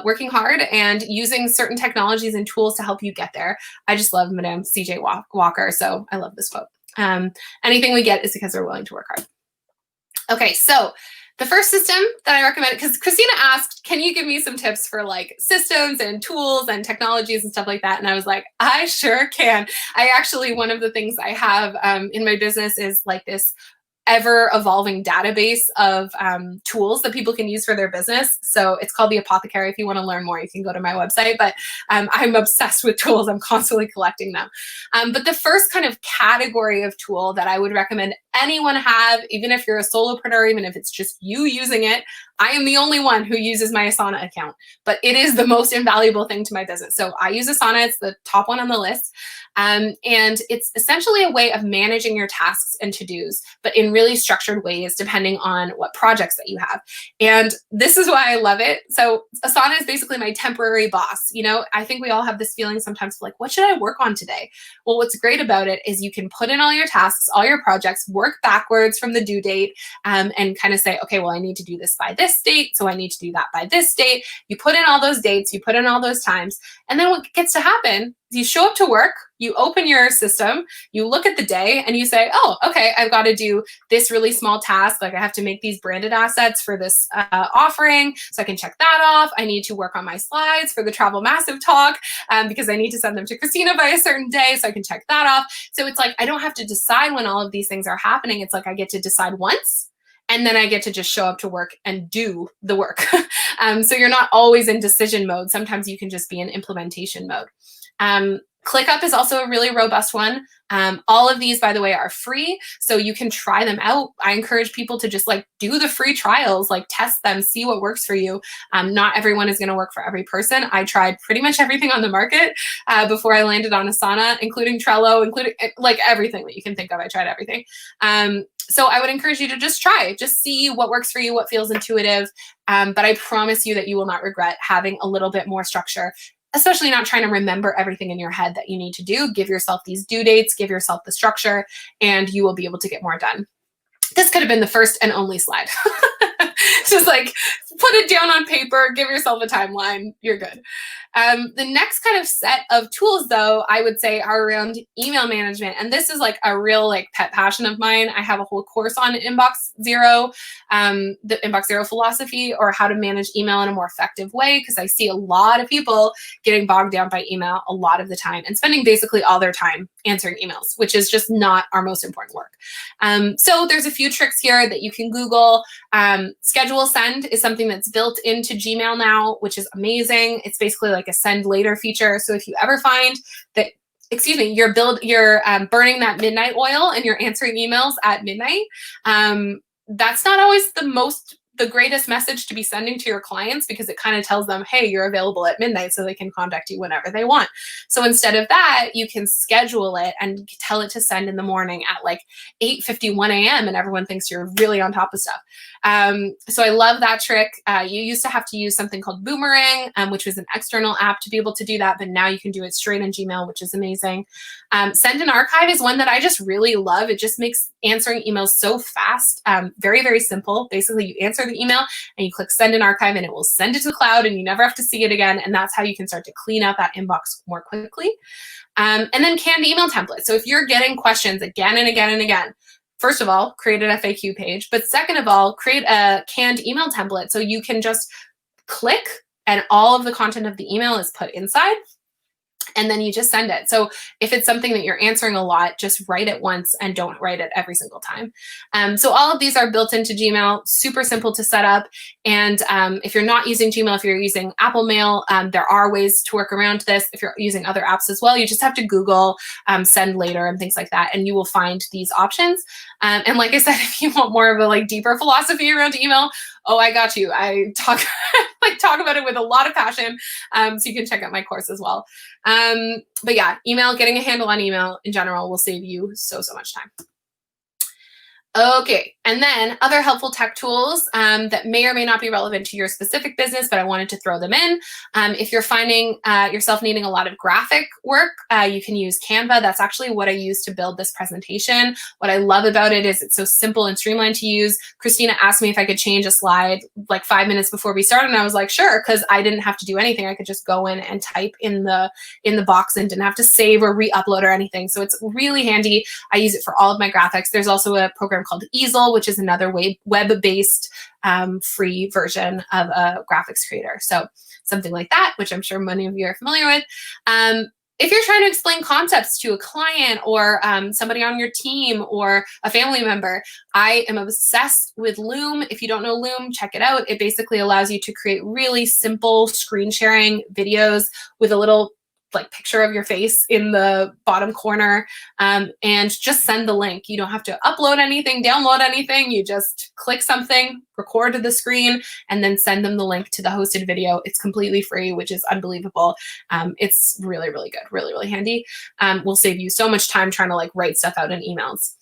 working hard and using certain technologies and tools to help you get there. I just love Madame C.J. Walker, so I love this quote. Anything we get is because we're willing to work hard. Okay, so the first system that I recommend, because Christina asked, can you give me some tips for like systems and tools and technologies and stuff like that? And I was like, I sure can. One of the things I have in my business is like this ever evolving database of tools that people can use for their business. So it's called The Apothecary. If you want to learn more, you can go to my website, but I'm obsessed with tools. I'm constantly collecting them. But the first kind of category of tool that I would recommend anyone have, even if you're a solopreneur, even if it's just you using it, I am the only one who uses my Asana account, but it is the most invaluable thing to my business. So I use Asana. It's the top one on the list. And it's essentially a way of managing your tasks and to-dos, but in really structured ways, depending on what projects that you have. And this is why I love it. So Asana is basically my temporary boss. You know, I think we all have this feeling sometimes like, what should I work on today? Well, what's great about it is you can put in all your tasks, all your projects, work backwards from the due date, and kind of say, okay, well, I need to do this by this date, so I need to do that by this date. You put in all those dates, you put in all those times, and then what gets to happen is you show up to work, you open your system, you look at the day, and you say, oh, okay, I've got to do this really small task. Like I have to make these branded assets for this offering, so I can check that off. I need to work on my slides for the Travel Massive talk because I need to send them to Christina by a certain day, so I can check that off. So it's like I don't have to decide when all of these things are happening. It's like I get to decide once, and then I get to just show up to work and do the work. So you're not always in decision mode. Sometimes you can just be in implementation mode. ClickUp is also a really robust one. All of these, by the way, are free, so you can try them out. I encourage people to just like do the free trials, like test them, see what works for you. Not everyone is going to work for every person. I tried pretty much everything on the market before I landed on Asana, including Trello, including like everything that you can think of. I tried everything. So I would encourage you to just try, just see what works for you, what feels intuitive. But I promise you that you will not regret having a little bit more structure, especially not trying to remember everything in your head that you need to do. Give yourself these due dates, give yourself the structure, and you will be able to get more done. This could have been the first and only slide. Just like put it down on paper, give yourself a timeline, you're good. The next kind of set of tools, though, I would say are around email management. And this is like a real like pet passion of mine. I have a whole course on Inbox Zero, the Inbox Zero philosophy, or how to manage email in a more effective way, because I see a lot of people getting bogged down by email a lot of the time and spending basically all their time answering emails, which is just not our most important work. So there's a few tricks here that you can Google. Schedule send is something that's built into Gmail now, which is amazing. It's basically like a send later feature. So if you ever find that, you're burning that midnight oil and you're answering emails at midnight, that's not always the greatest message to be sending to your clients, because it kind of tells them, hey, you're available at midnight, so they can contact you whenever they want. So instead of that, you can schedule it and tell it to send in the morning at like 8:51 a.m. and everyone thinks you're really on top of stuff. So I love that trick. You used to have to use something called Boomerang, which was an external app to be able to do that, but now you can do it straight in Gmail, which is amazing. Send and archive is one that I just really love. It just makes answering emails so fast, very, very simple. Basically, you answer the email and you click send and archive, and it will send it to the cloud and you never have to see it again. And that's how you can start to clean out that inbox more quickly. And then canned email templates. So if you're getting questions again and again and again, first of all, create an FAQ page, but second of all, create a canned email template so you can just click and all of the content of the email is put inside. And then you just send it. So if it's something that you're answering a lot, just write it once and don't write it every single time. So all of these are built into Gmail, super simple to set up. And if you're not using Gmail, if you're using Apple Mail, there are ways to work around this. If you're using other apps as well, you just have to Google send later and things like that, and you will find these options. And like I said, if you want more of a like deeper philosophy around email, oh, I got you. I talk about it with a lot of passion. So you can check out my course as well. But yeah, getting a handle on email in general will save you so much time. Okay, and then other helpful tech tools that may or may not be relevant to your specific business, but I wanted to throw them in. If you're finding yourself needing a lot of graphic work, you can use Canva. That's actually what I use to build this presentation. What I love about it is it's so simple and streamlined to use. Christina asked me if I could change a slide like 5 minutes before we started, and I was like, sure, because I didn't have to do anything. I could just go in and type in the box and didn't have to save or re-upload or anything. So it's really handy. I use it for all of my graphics. There's also a program called Easel, which is another web-based free version of a graphics creator. So something like that, which I'm sure many of you are familiar with. If you're trying to explain concepts to a client or somebody on your team or a family member, I am obsessed with Loom. If you don't know Loom, check it out. It basically allows you to create really simple screen sharing videos with a little like picture of your face in the bottom corner, and just send the link. You don't have to upload anything, download anything. You just click something, record to the screen, and then send them the link to the hosted video. It's completely free, which is unbelievable. It's really, really good, really, really handy. Will save you so much time trying to like write stuff out in emails.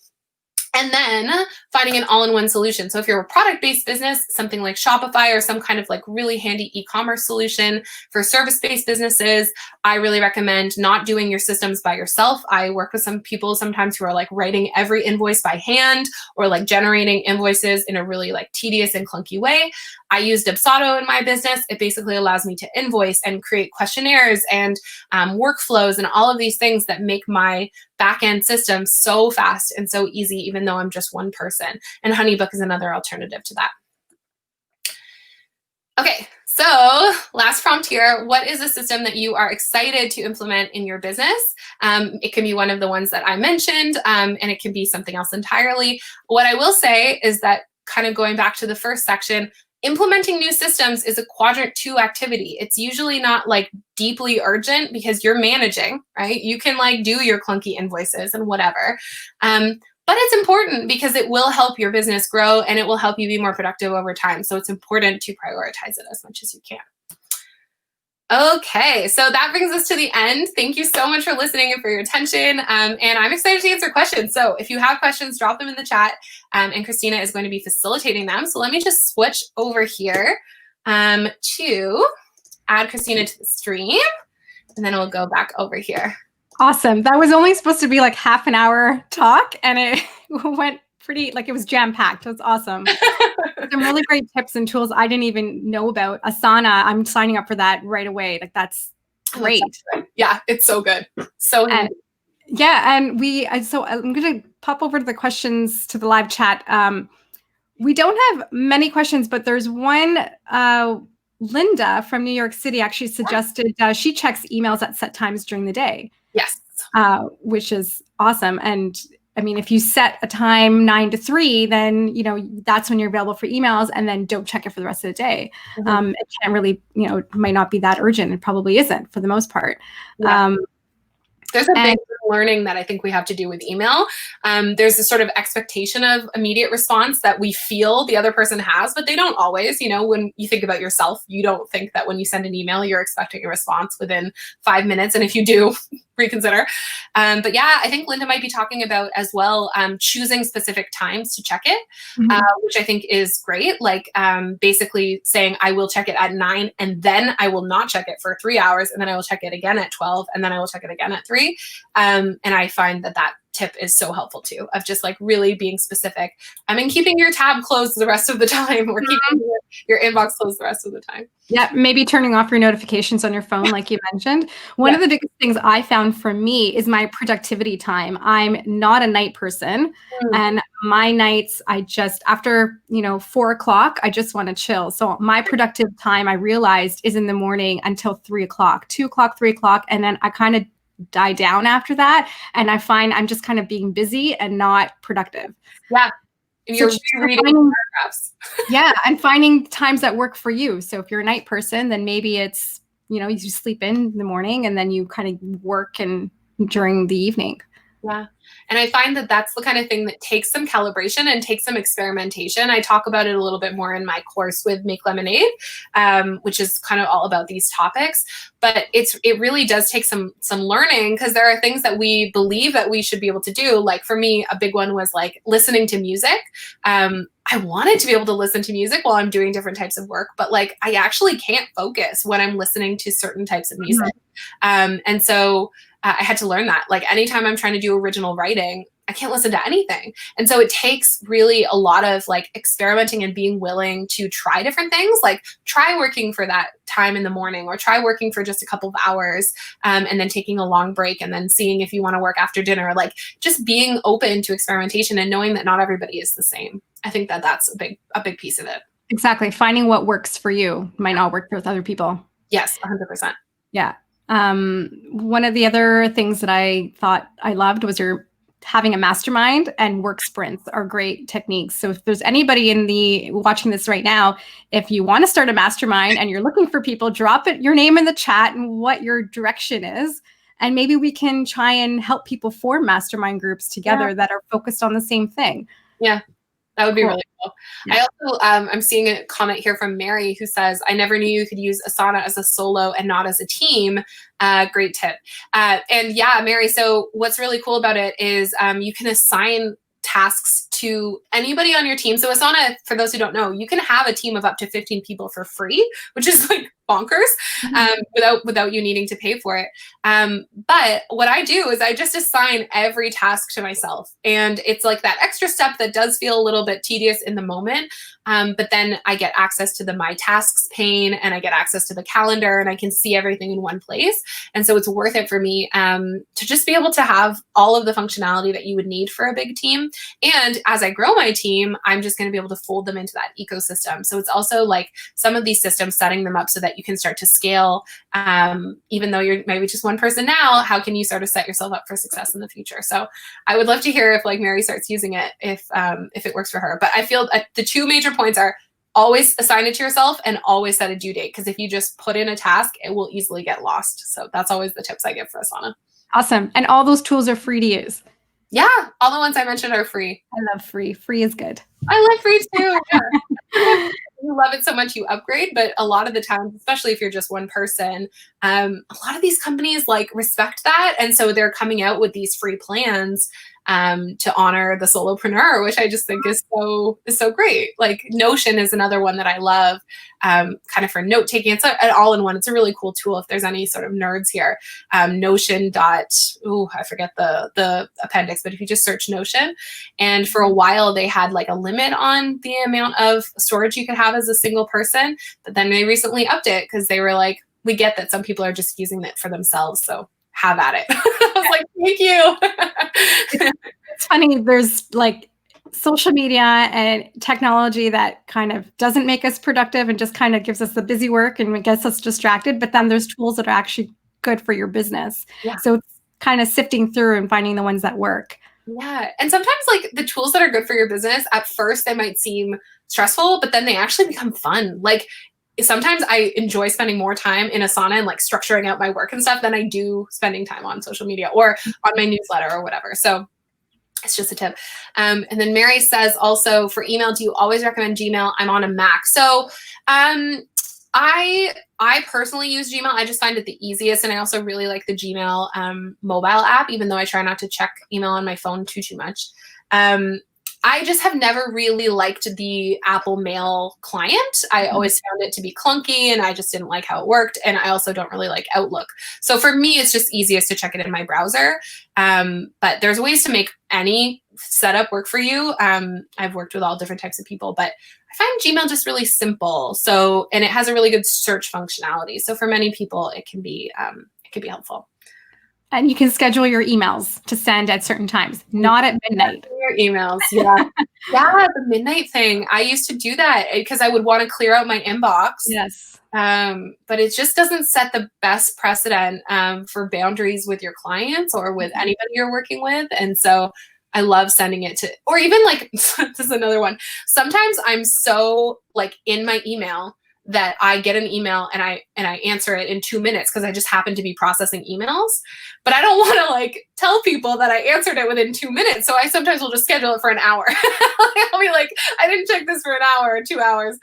And then finding an all-in-one solution. So if you're a product-based business, something like Shopify or some kind of like really handy e-commerce solution. For service-based businesses, I really recommend not doing your systems by yourself. I work with some people sometimes who are like writing every invoice by hand or like generating invoices in a really like tedious and clunky way. I use Dubsado in my business. It basically allows me to invoice and create questionnaires and workflows and all of these things that make my back-end system so fast and so easy, even though I'm just one person. And HoneyBook is another alternative to that. Okay, so last prompt here. What is a system that you are excited to implement in your business? It can be one of the ones that I mentioned, and it can be something else entirely. What I will say is that kind of going back to the first section, implementing new systems is a quadrant 2 activity. It's usually not like deeply urgent because you're managing, right? You can like do your clunky invoices and whatever. But it's important because it will help your business grow and it will help you be more productive over time. So it's important to prioritize it as much as you can. Okay, so that brings us to the end. Thank you so much for listening and for your attention. And I'm excited to answer questions. So if you have questions, drop them in the chat. And Christina is going to be facilitating them. So let me just switch over here to add Christina to the stream. And then we'll go back over here. Awesome. That was only supposed to be like half an hour talk and it went pretty, like it was jam-packed. That's awesome. Some really great tips and tools I didn't even know about. Asana, I'm signing up for that right away. Like that's great. Yeah, it's so good. So handy. Yeah, and so I'm going to pop over to the questions to the live chat. We don't have many questions, but there's one. Linda from New York City actually suggested she checks emails at set times during the day. Yes. Which is awesome. And I mean, if you set a time 9 to 3, then, that's when you're available for emails and then don't check it for the rest of the day. Mm-hmm. It can't really, it might not be that urgent. It probably isn't for the most part. Yeah. There's a big learning that I think we have to do with email. There's this sort of expectation of immediate response that we feel the other person has, but they don't always. When you think about yourself, you don't think that when you send an email, you're expecting a response within 5 minutes. And if you do, reconsider. But yeah, I think Linda might be talking about as well, choosing specific times to check it, mm-hmm. Which I think is great. Like basically saying, I will check it at 9 and then I will not check it for 3 hours. And then I will check it again at 12 and then I will check it again at 3. And I find that tip is so helpful too, of just like really being specific. And keeping your tab closed the rest of the time or keeping your inbox closed the rest of the time. Yeah, maybe turning off your notifications on your phone, like you mentioned. One of the biggest things I found for me is my productivity time. I'm not a night person. And my nights, I just, after, 4 o'clock, I just want to chill. So my productive time, I realized, is in the morning until 3 o'clock, 2 o'clock, 3 o'clock. And then I kind of die down after that. And I find I'm just kind of being busy and not productive. Yeah. And you're reading paragraphs. Yeah. And finding times that work for you. So if you're a night person, then maybe it's, you sleep in the morning and then you kind of work and during the evening. Yeah. And I find that that's the kind of thing that takes some calibration and takes some experimentation. I talk about it a little bit more in my course with Make Lemonade, which is kind of all about these topics. But it really does take some learning, because there are things that we believe that we should be able to do. Like for me, a big one was like listening to music. I wanted to be able to listen to music while I'm doing different types of work, but like I actually can't focus when I'm listening to certain types of music. And so I had to learn that. Like anytime I'm trying to do original writing, I can't listen to anything. And so it takes really a lot of like experimenting and being willing to try different things. Like try working for that time in the morning, or try working for just a couple of hours, and then taking a long break, and then seeing if you want to work after dinner. Like just being open to experimentation and knowing that not everybody is the same. I think that that's a big piece of it. Exactly. Finding what works for you might not work for other people. Yes, 100%. Yeah. One of the other things that I thought I loved was your having a mastermind, and work sprints are great techniques. So if there's anybody watching this right now, if you want to start a mastermind and you're looking for people, drop your name in the chat and what your direction is. And maybe we can try and help people form mastermind groups together that are focused on the same thing. Yeah. That would be really cool. Yeah. I also, I'm seeing a comment here from Mary who says, I never knew you could use Asana as a solo and not as a team. Great tip. And yeah, Mary, so what's really cool about it is you can assign tasks to anybody on your team. So Asana, for those who don't know, you can have a team of up to 15 people for free, which is like bonkers, without you needing to pay for it. But what I do is I just assign every task to myself. And it's like that extra step that does feel a little bit tedious in the moment. But then I get access to the My Tasks pane, and I get access to the calendar, and I can see everything in one place. And so it's worth it for me to just be able to have all of the functionality that you would need for a big team. And as I grow my team, I'm just going to be able to fold them into that ecosystem. So it's also like some of these systems, setting them up so that you can start to scale. Even though you're maybe just one person now, how can you sort of set yourself up for success in the future? So I would love to hear if like Mary starts using it, if it works for her. But I feel the two major points are always assign it to yourself and always set a due date. Because if you just put in a task, it will easily get lost. So that's always the tips I give for Asana. Awesome. And all those tools are free to use. Yeah, all the ones I mentioned are free. I love free. Free is good. I love free too. Yeah. You love it so much you upgrade, but a lot of the times, especially if you're just one person, a lot of these companies like respect that. And so they're coming out with these free plans to honor the solopreneur, which I just think is so great. Like Notion is another one that I love, kind of for note taking. It's an all-in-one. It's a really cool tool if there's any sort of nerds here. Notion I forget the appendix, but if you just search Notion, and for a while they had like a limit on the amount of storage you could have as a single person, but then they recently upped it because they were like, we get that some people are just using it for themselves, so have at it. I was like, thank you. It's funny, there's like social media and technology that kind of doesn't make us productive and just kind of gives us the busy work and gets us distracted. But then there's tools that are actually good for your business. Yeah. So it's kind of sifting through and finding the ones that work. Yeah. And sometimes like the tools that are good for your business, at first they might seem stressful, but then they actually become fun. Like sometimes I enjoy spending more time in Asana and like structuring out my work and stuff than I do spending time on social media or on my newsletter or whatever. So it's just a tip. And then Mary says also, for email, do you always recommend Gmail? I'm on a Mac. So I personally use Gmail. I just find it the easiest. And I also really like the Gmail mobile app, even though I try not to check email on my phone too much. I just have never really liked the Apple Mail client. I always found it to be clunky and I just didn't like how it worked. And I also don't really like Outlook. So for me, it's just easiest to check it in my browser. But there's ways to make any setup work for you. I've worked with all different types of people, but I find Gmail just really simple. So, and it has a really good search functionality. So for many people, it can be helpful. And you can schedule your emails to send at certain times, not at midnight. Your emails, yeah. Yeah, the midnight thing. I used to do that because I would want to clear out my inbox. Yes. But it just doesn't set the best precedent for boundaries with your clients or with anybody you're working with. And so I love sending it to, or even like, this is another one. Sometimes I'm so like in my email that I get an email and I answer it in 2 minutes because I just happen to be processing emails. But I don't want to like tell people that I answered it within 2 minutes. So I sometimes will just schedule it for an hour. I'll be like, I didn't check this for an hour or 2 hours.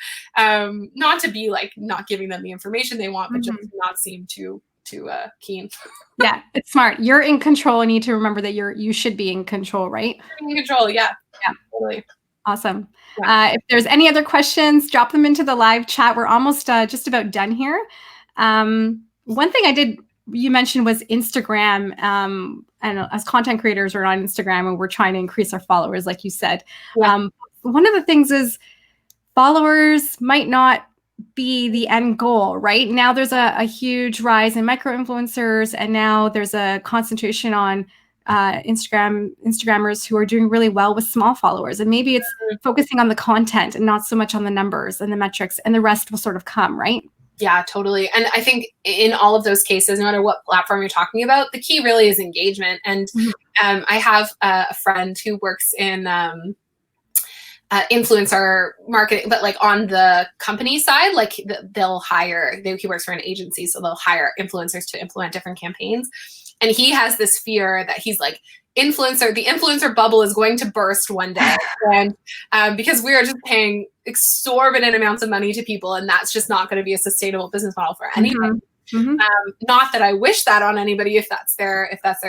Not to be like not giving them the information they want, but just not seem too keen. Yeah, it's smart. You're in control. You need to remember that you should be in control, right? In control, yeah. Totally. Awesome. Yeah. If there's any other questions, drop them into the live chat. We're almost just about done here. One thing you mentioned was Instagram. And as content creators, we're on Instagram and we're trying to increase our followers, like you said. Yeah. One of the things is followers might not be the end goal, right? Now there's a huge rise in micro-influencers, and now there's a concentration on Instagrammers who are doing really well with small followers. And maybe it's focusing on the content and not so much on the numbers and the metrics, and the rest will sort of come, right? Yeah, totally. And I think in all of those cases, no matter what platform you're talking about, the key really is engagement. And I have a friend who works in influencer marketing, but like on the company side, like they'll hire, he works for an agency, so they'll hire influencers to implement different campaigns. And he has this fear that he's like, the influencer bubble is going to burst one day. And because we are just paying exorbitant amounts of money to people, and that's just not going to be a sustainable business model for anybody. Not that I wish that on anybody if that's their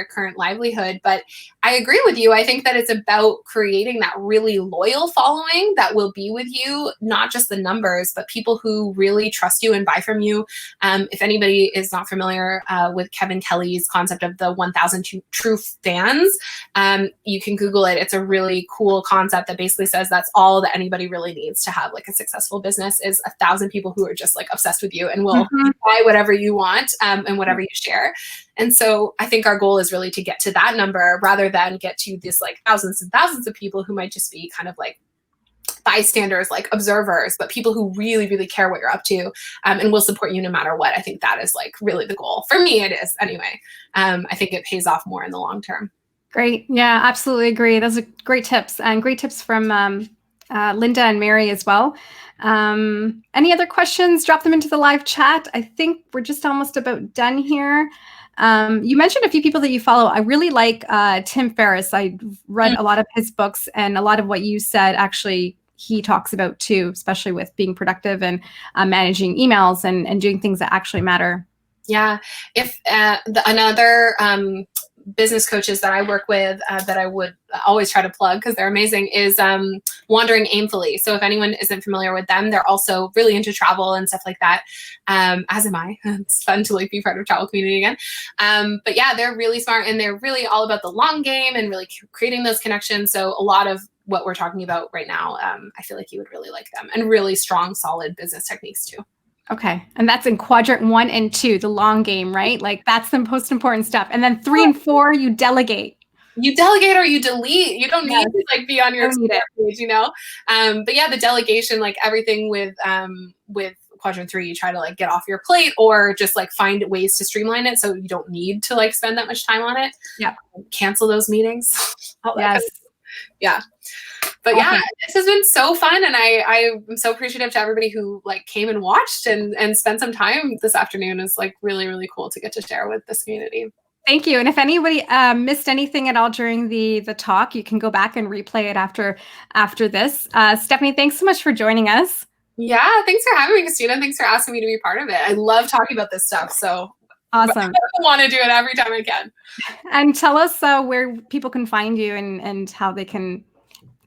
current livelihood, but I agree with you. I think that it's about creating that really loyal following that will be with you, not just the numbers, but people who really trust you and buy from you. If anybody is not familiar with Kevin Kelly's concept of the 1,000 true fans, you can Google it. It's a really cool concept that basically says that's all that anybody really needs to have like a successful business is 1,000 people who are just like obsessed with you and will buy whatever you want and whatever you share. And so I think our goal is really to get to that number rather than get to this like thousands and thousands of people who might just be kind of like bystanders, like observers, but people who really, really care what you're up to and will support you no matter what. I think that is like really the goal. For me, it is anyway. I think it pays off more in the long term. Great. Yeah, absolutely agree. Those are great tips, and great tips from Linda and Mary as well. Any other questions? Drop them into the live chat. I think we're just almost about done here. You mentioned a few people that you follow. I really like Tim Ferriss. I read a lot of his books, and a lot of what you said actually he talks about too, especially with being productive and managing emails and doing things that actually matter. Yeah. If another business coaches that I work with that I would always try to plug because they're amazing is Wandering Aimfully. So if anyone isn't familiar with them, they're also really into travel and stuff like that, as am I. It's fun to like be part of a travel community again. But yeah, they're really smart, and they're really all about the long game and really creating those connections. So a lot of what we're talking about right now, I feel like you would really like them, and really strong, solid business techniques too. Okay. And that's in quadrant 1 and 2, the long game, right? Like that's the most important stuff. And then 3 and 4, you delegate. You delegate or you delete. You don't need to like be on your page, you know? But yeah, the delegation, like everything with quadrant 3, you try to like get off your plate or just like find ways to streamline it so you don't need to like spend that much time on it. Yeah. Cancel those meetings. Yes. Yeah. But yeah, this has been so fun, and I'm so appreciative to everybody who like came and watched and spent some time this afternoon. It's like really, really cool to get to share with this community. Thank you. And if anybody missed anything at all during the talk, you can go back and replay it after this. Stephanie, thanks so much for joining us. Yeah, thanks for having me, Christina. Thanks for asking me to be part of it. I love talking about this stuff. So awesome. I want to do it every time I can. And tell us where people can find you and how they can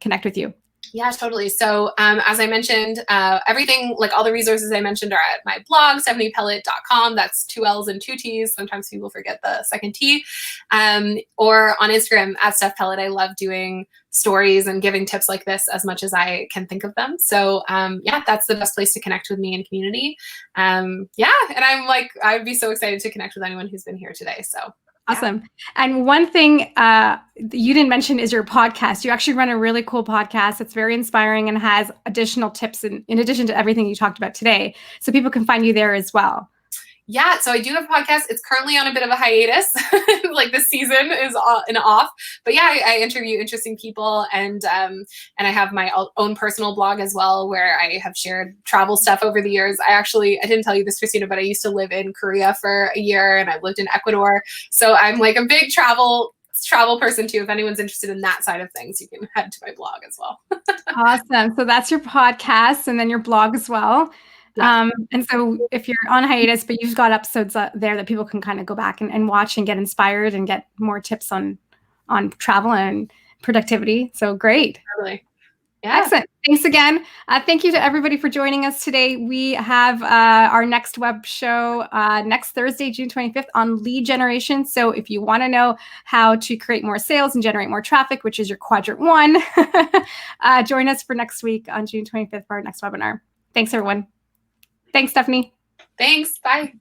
connect with you. Yeah, totally. So as I mentioned, everything, like all the resources I mentioned are at my blog, stephaniepellett.com. That's 2 L's and 2 T's. Sometimes people forget the second T. Or on Instagram at Steph Pellett. I love doing stories and giving tips like this as much as I can think of them. So yeah, that's the best place to connect with me and community. Yeah, and I'd be so excited to connect with anyone who's been here today. So awesome. And one thing you didn't mention is your podcast. You actually run a really cool podcast. It's very inspiring and has additional tips in addition to everything you talked about today. So people can find you there as well. Yeah, so I do have a podcast. It's currently on a bit of a hiatus. Like the season is off. But yeah, I interview interesting people, and I have my own personal blog as well, where I have shared travel stuff over the years. I didn't tell you this, Christina, but I used to live in Korea for a year, and I've lived in Ecuador. So I'm like a big travel person too. If anyone's interested in that side of things, you can head to my blog as well. Awesome. So that's your podcast and then your blog as well. Yeah. And so if you're on hiatus, but you've got episodes there that people can kind of go back and watch and get inspired and get more tips on travel and productivity. So great. Totally. Yeah. Excellent. Thanks again. Thank you to everybody for joining us today. We have our next web show next Thursday, June 25th on lead generation. So if you want to know how to create more sales and generate more traffic, which is your quadrant 1, join us for next week on June 25th for our next webinar. Thanks, everyone. Thanks, Stephanie. Thanks. Bye.